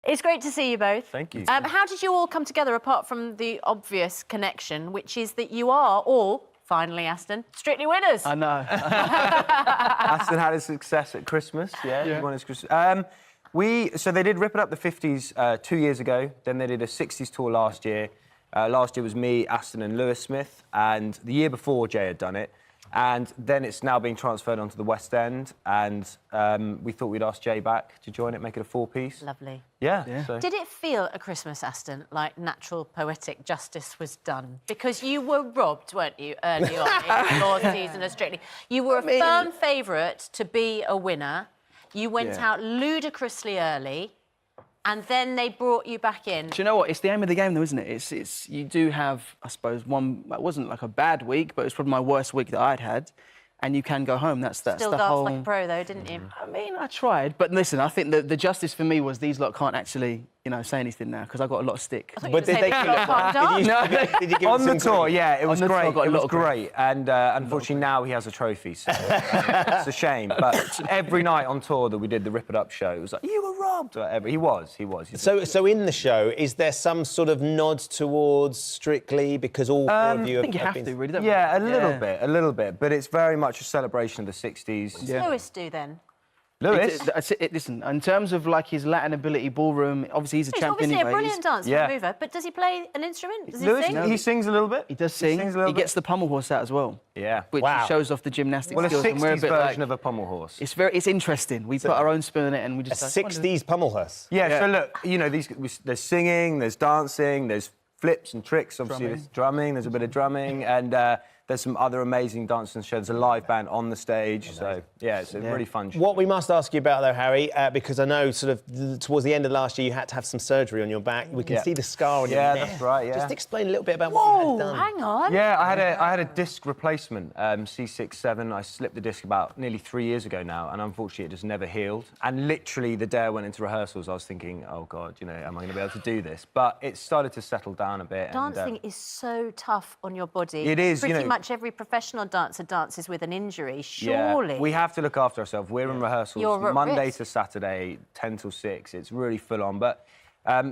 It's great to see you both. Thank you. How did you all come together, apart from the obvious connection, which is that you are all, finally, Aston, Strictly winners? I know. Aston had his success at Christmas, he won his Christmas. So they did Rip It Up the 50s 2 years ago, then they did a 60s tour last year. Last year was me, Aston and Lewis Smith, and the year before Jay had done it. And then it's now being transferred onto the West End, and we thought we'd ask Jay back to join it, make it a four-piece. Lovely. Yeah. So. Did it feel at Christmas, Aston, like natural poetic justice was done? Because you were robbed, weren't you, early on in your season of Strictly? You were a firm favourite to be a winner. You went out ludicrously early, and then they brought you back in. Do you know what? It's the aim of the game, though, isn't it? It's you do have, I suppose, one. It wasn't like a bad week, but it was probably my worst week that I'd had. And you can go home. That's Still the danced whole. like a pro, though, didn't you? I mean, I tried, but listen, I think the justice for me was these lot can't actually, say anything now because I got a lot of stick. But did they Did you give on the tour? Yeah, it was great. It was great, and unfortunately now he has a trophy, so it's a shame. But every night on tour that we did the Rip It Up show, it was like you were robbed. Whatever. He was. So in the show, is there some sort of nod towards Strictly because all four of you? I think you have to, really. Don't a little bit, but it's very much a celebration of the 60s. What does Lewis do then? Lewis? Listen, in terms of like his Latin ability, ballroom, obviously he's a champion. He's obviously anyway. a brilliant dancer and mover, but does he play an instrument? Does Lewis, he sing? he sings a little bit. He does sing. He gets the pommel horse out as well. Yeah. Which shows off the gymnastics skills. A and we're 60s a bit version of a pommel horse. It's interesting. We put our own spin on it and we just... A 60s pommel horse? Yeah, so look, there's singing, there's dancing, there's flips and tricks, obviously there's drumming, there's a bit of drumming, and there's some other amazing dancers and shows. There's a live band on the stage, so yeah, it's a really fun show. What we must ask you about, though, Harry, because I know sort of towards the end of last year you had to have some surgery on your back. We can see the scar on your neck. Yeah, that's right, yeah. Just explain a little bit about what you had done. Hang on. Yeah, I had a disc replacement, C6-7. I slipped the disc about nearly 3 years ago now, and unfortunately it just never healed. And literally the day I went into rehearsals, I was thinking, oh, God, am I going to be able to do this? But it started to settle down a bit. Dancing is so tough on your body. It is, Pretty much every professional dancer dances with an injury, surely. Yeah, we have to look after ourselves. We're in rehearsals Monday to Saturday, 10 till 6. It's really full on, but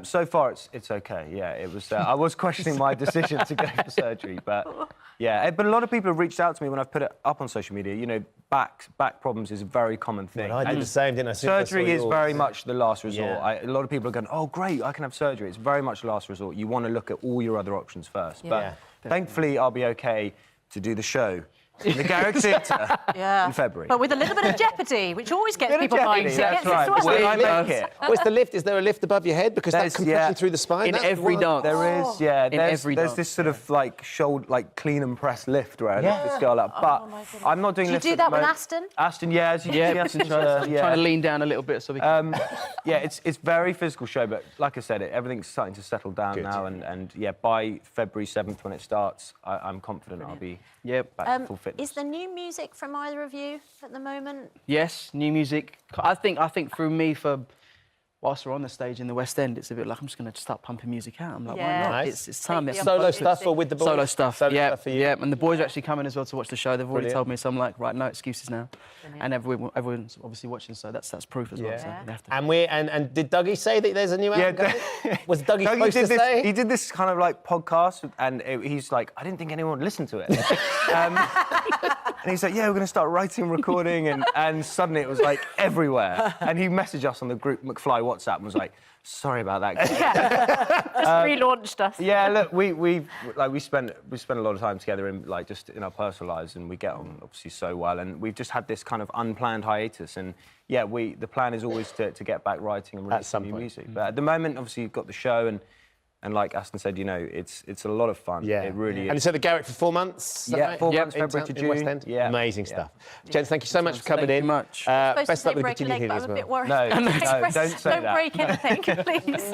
so far it's okay. Yeah, it was. I was questioning my decision to go for surgery, but yeah. But a lot of people have reached out to me when I've put it up on social media. Back problems is a very common thing. Well, I did the same, didn't I? Surgery is very much the last resort. A lot of people are going, oh, great, I can have surgery. It's very much the last resort. You want to look at all your other options first. But thankfully, I'll be okay to do the show in the Garraway Theatre in February. But with a little bit of jeopardy, which always gets people buying tickets. That's right. When I make it. Where's the lift? Is there a lift above your head? Because that's compression through the spine? In every dance. There is, There's this sort of, clean and press lift where I lift this girl up. But I'm not doing lifts. Do you do that with Aston? Aston, as you can see, Aston's trying to lean down a little bit so we can... it's very physical show, but like I said, everything's starting to settle down now, and by February 7th when it starts, I'm confident I'll be back to full fitness. Is there new music from either of you at the moment? Yes, new music. I think through me, whilst we're on the stage in the West End, it's a bit like I'm just going to start pumping music out. I'm like, why not? Nice. It's time. Solo stuff or with the boys? Solo stuff. Solo stuff for you? Yeah. And the boys are actually coming as well to watch the show. They've already told me, so I'm like, right, no excuses now. And everyone's obviously watching, so that's proof as well. So they have to. And did Dougie say that there's a new album? Was Dougie supposed to say? He did this kind of podcast, and he's like, I didn't think anyone would listen to it. And he's like, yeah, we're going to start writing and recording, and suddenly it was like everywhere. And he messaged us on the group McFly WhatsApp and was like, sorry about that, guys. Just relaunched us. Yeah, look, we spent a lot of time together in just in our personal lives, and we get on obviously so well, and we've just had this kind of unplanned hiatus, and the plan is always to get back writing and releasing new music. But at the moment, obviously, you've got the show, and like Aston said, it's a lot of fun. Yeah, it really is. And so the Garraway for 4 months? Yeah, 4 months, February to June. West End? Yeah. Amazing stuff. Gents, thank you so much for coming in. Thank you much. Best luck with the continued as well. I'm a bit worried. No, don't say that. Don't break anything, please.